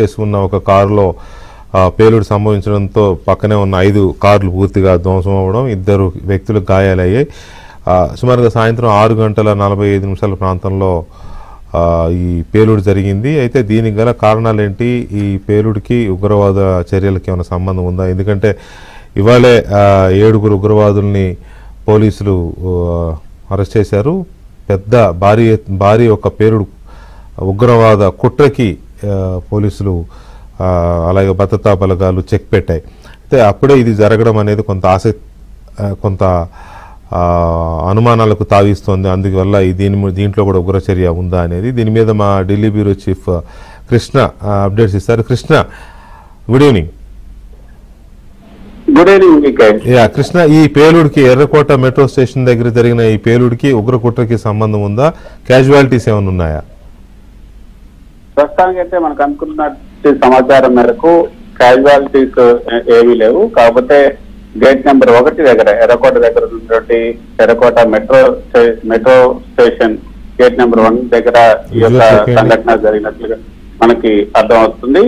చేసి ఉన్న ఒక కారులో పేలుడు సంభవించడంతో పక్కనే ఉన్న 5 కార్లు పూర్తిగా ధ్వంసం అవ్వడం, 2 వ్యక్తులకు గాయాలయ్యాయి. సుమారుగా సాయంత్రం 6:45 ప్రాంతంలో ఈ పేలుడు జరిగింది. అయితే దీనికి గల కారణాలేంటి, ఈ పేలుడికి ఉగ్రవాద చర్యలకి ఏమైనా సంబంధం ఉందా? ఎందుకంటే ఇవాళే 7 ఉగ్రవాదుల్ని పోలీసులు అరెస్ట్ చేశారు. పెద్ద భారీ ఒక పేలుడు ఉగ్రవాద కుట్రకి పోలీసులు అలాగే భద్రతా బలగాలు చెక్ పెట్టాయి. అయితే అప్పుడే ఇది జరగడం అనేది కొంత అనుమానాలకు తావిస్తోంది. అందువల్ల దీంట్లో కూడా ఉగ్రచర్య ఉందా అనేది దీని మీద మా Delhi bureau chief Krishna updates ఇస్తారు. Krishna, good evening. కృష్ణ, ఈ పేలుడికి ఎర్రకోట మెట్రో స్టేషన్ దగ్గర జరిగిన ఈ పేలుడికి ఉగ్ర కుట్రకి సంబంధం ఉందా? క్యాజువాలిటీస్ ఏమైనా ఉన్నాయా? ప్రస్తుతానికి అయితే మనకు అనుకున్న సమాచారం మేరకు క్యాజువాలిటీస్ ఏమీ లేవు. కాకపోతే గేట్ నెంబర్ 1 దగ్గర ఎర్రకోట దగ్గర ఉన్నటువంటి ఎర్రకోట మెట్రో స్టేషన్ గేట్ నెంబర్ 1 దగ్గర ఈ యొక్క సంఘటన జరిగినట్లుగా మనకి అర్థం అవుతుంది.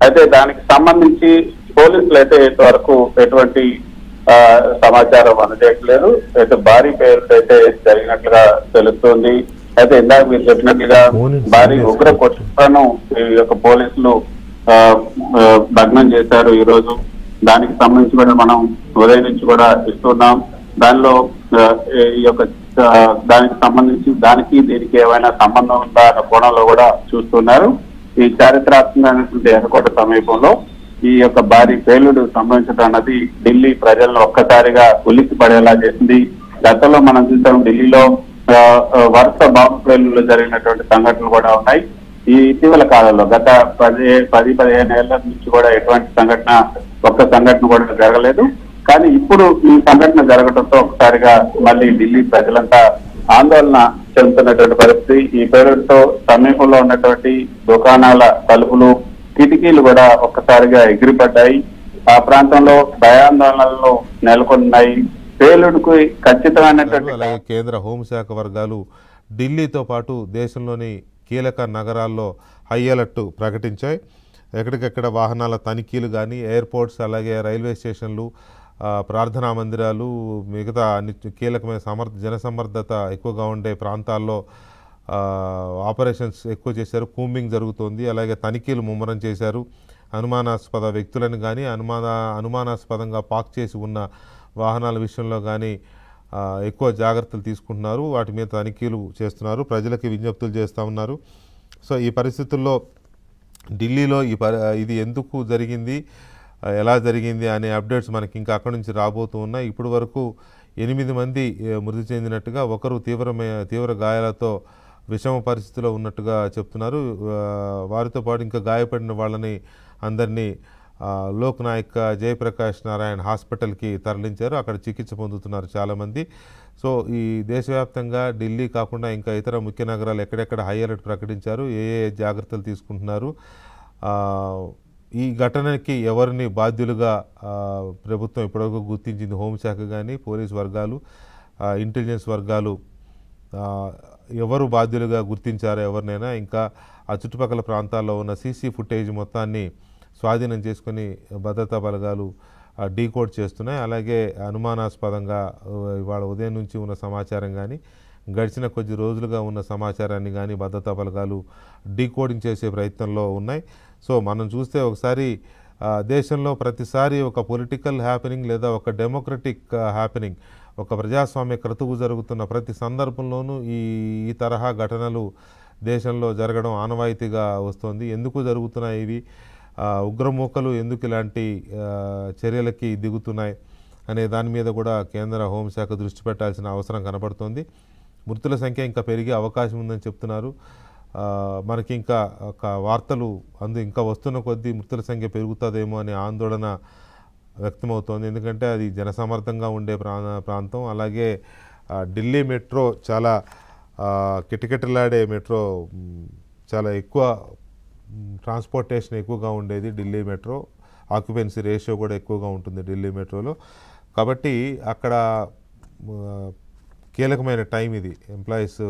అయితే దానికి సంబంధించి పోలీసులు అయితే ఇంతవరకు ఎటువంటి సమాచారం అందజేయట్లేదు. అయితే భారీ పేలుడు అయితే జరిగినట్లుగా తెలుస్తోంది. అయితే ఇందాక మీరు చెప్పినట్లుగా భారీ ఉగ్ర కుట్రను ఈ యొక్క పోలీసులు భగ్నం చేశారు ఈ రోజు. దానికి సంబంధించి కూడా మనం ఉదయం నుంచి కూడా ఇస్తున్నాం. దానిలో ఈ యొక్క దానికి సంబంధించి దీనికి ఏమైనా సంబంధం ఉందా అన్న కోణంలో కూడా చూస్తున్నారు. ఈ చారిత్రాత్మకమైనటువంటి ఎర్రకోట సమీపంలో ఈ యొక్క భారీ పేలుడు సంభవించడం అన్నది ఢిల్లీ ప్రజలను ఒక్కసారిగా ఉలిక్కి పడేలా చేసింది. గతంలో మనం చూసాం ఢిల్లీలో వరుస బాంబు పేలుళ్లు జరిగినటువంటి సంఘటనలు కూడా ఉన్నాయి. ఈ ఇటీవల కాలంలో గత 10-15 ఏళ్ల నుంచి కూడా ఎటువంటి ఒక్క సంఘటన కూడా జరగలేదు. కానీ ఇప్పుడు ఈ సంఘటన జరగడంతో ఒకసారిగా మళ్ళీ ఢిల్లీ ప్రజలంతా ఆందోళన చెందుతున్నటువంటి పరిస్థితి. ఈ పేలుడుతో సమీపంలో ఉన్నటువంటి దుకాణాల తలుపులు, కిటికీలు కూడా ఒక్కసారిగా ఎగిరిపడ్డాయి. ఆ ప్రాంతంలో భయాందోళనలు నెలకొన్నాయి. పేలుడుకు ఖచ్చితమైనటువంటి కేంద్ర హోంశాఖ వర్గాలు ఢిల్లీతో పాటు దేశంలోని కీలక నగరాల్లో హై అలర్ట్ ప్రకటించాయి. ఎక్కడికెక్కడ వాహనాల తనిఖీలు కానీ, ఎయిర్పోర్ట్స్, అలాగే రైల్వే స్టేషన్లు, ప్రార్థనా మందిరాలు, మిగతా అన్ని కీలకమైన జనసమర్థత ఎక్కువగా ఉండే ప్రాంతాల్లో ఆపరేషన్స్ ఎక్కువ చేశారు. కూంబింగ్ జరుగుతోంది. అలాగే తనిఖీలు ముమ్మరం చేశారు. అనుమానాస్పద వ్యక్తులను కానీ, అనుమానాస్పదంగా పార్క్ చేసి ఉన్న వాహనాల విషయంలో కానీ ఎక్కువ జాగ్రత్తలు తీసుకుంటున్నారు. వాటి మీద తనిఖీలు చేస్తున్నారు. ప్రజలకి విజ్ఞప్తులు చేస్తూ ఉన్నారు. సో ఈ పరిస్థితుల్లో ఢిల్లీలో ఇది ఎందుకు జరిగింది, ఎలా జరిగింది అనే అప్డేట్స్ మనకి ఇంకా అక్కడి నుంచి రాబోతూ ఉన్నాయి. ఇప్పటి వరకు 8 మంది మృతి చెందినట్టుగా, ఒకరు తీవ్ర గాయాలతో విషమ పరిస్థితిలో ఉన్నట్టుగా చెప్తున్నారు. వారితో పాటు ఇంకా గాయపడిన వాళ్ళని అందరినీ లోక్ నాయక్ జయప్రకాష్ నారాయణ హాస్పిటల్కి తరలించారు. అక్కడ చికిత్స పొందుతున్నారు చాలామంది. సో ఈ దేశవ్యాప్తంగా ఢిల్లీ కాకుండా ఇంకా ఇతర ముఖ్య నగరాలు ఎక్కడెక్కడ హై అలర్ట్ ప్రకటించారు, ఏ జాగ్రత్తలు తీసుకుంటున్నారు, ఈ ఘటనకి ఎవరిని బాధ్యులుగా ప్రభుత్వం ఇప్పటివరకు గుర్తించింది, హోంశాఖ కానీ, పోలీస్ వర్గాలు, ఇంటెలిజెన్స్ వర్గాలు ఎవరు బాధ్యులుగా గుర్తించారో ఎవరినైనా, ఇంకా ఆ చుట్టుపక్కల ప్రాంతాల్లో ఉన్న సీసీ ఫుటేజ్ మొత్తాన్ని స్వాధీనం చేసుకుని భద్రతా బలగాలు డీకోడ్ చేస్తున్నాయి. అలాగే అనుమానాస్పదంగా ఇవాళ ఉదయం నుంచి ఉన్న సమాచారం కానీ, గడిచిన కొద్ది రోజులుగా ఉన్న సమాచారాన్ని కానీ భద్రతా బలగాలు డీకోడింగ్ చేసే ప్రయత్నంలో ఉన్నాయి. సో మనం చూస్తే ఒకసారి దేశంలో ప్రతిసారి ఒక పొలిటికల్ హ్యాపెనింగ్ లేదా ఒక డెమోక్రటిక్ హ్యాపెనింగ్, ఒక ప్రజాస్వామ్య క్రతువు జరుగుతున్న ప్రతి సందర్భంలోనూ ఈ తరహా ఘటనలు దేశంలో జరగడం ఆనవాయితీగా వస్తుంది. ఎందుకు జరుగుతున్నాయి ఇవి, ఉగ్రమూకలు ఎందుకు ఇలాంటి చర్యలకి దిగుతున్నాయి అనే దాని మీద కూడా కేంద్ర హోంశాఖ దృష్టి పెట్టాల్సిన అవసరం కనబడుతోంది. మృతుల సంఖ్య ఇంకా పెరిగే అవకాశం ఉందని చెప్తున్నారు. మనకి ఇంకా వార్తలు ఇంకా వస్తున్న కొద్దీ మృతుల సంఖ్య పెరుగుతుందేమో అనే ఆందోళన వ్యక్తమవుతోంది. ఎందుకంటే అది జనసమర్థంగా ఉండే ప్రాంతం. అలాగే ఢిల్లీ మెట్రో చాలా కిటకిటలాడే మెట్రో, చాలా ఎక్కువ ట్రాన్స్పోర్టేషన్ ఎక్కువగా ఉండేది ఢిల్లీ మెట్రో. ఆక్యుపెన్సీ రేషియో కూడా ఎక్కువగా ఉంటుంది ఢిల్లీ మెట్రోలో. కాబట్టి అక్కడ కీలకమైన టైం ఇది, ఎంప్లాయీస్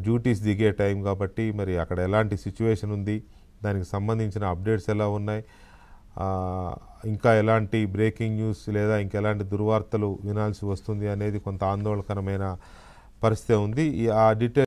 డ్యూటీస్ దిగే టైం. కాబట్టి మరి అక్కడ ఎలాంటి సిచ్యువేషన్ ఉంది, దానికి సంబంధించిన అప్డేట్స్ ఎలా ఉన్నాయి, ఇంకా ఎలాంటి బ్రేకింగ్ న్యూస్ లేదా ఇంకెలాంటి దుర్వార్తలు వినాల్సి వస్తుంది అనేది కొంత ఆందోళనకరమైన పరిస్థితి ఉంది. ఆ డీటెయిల్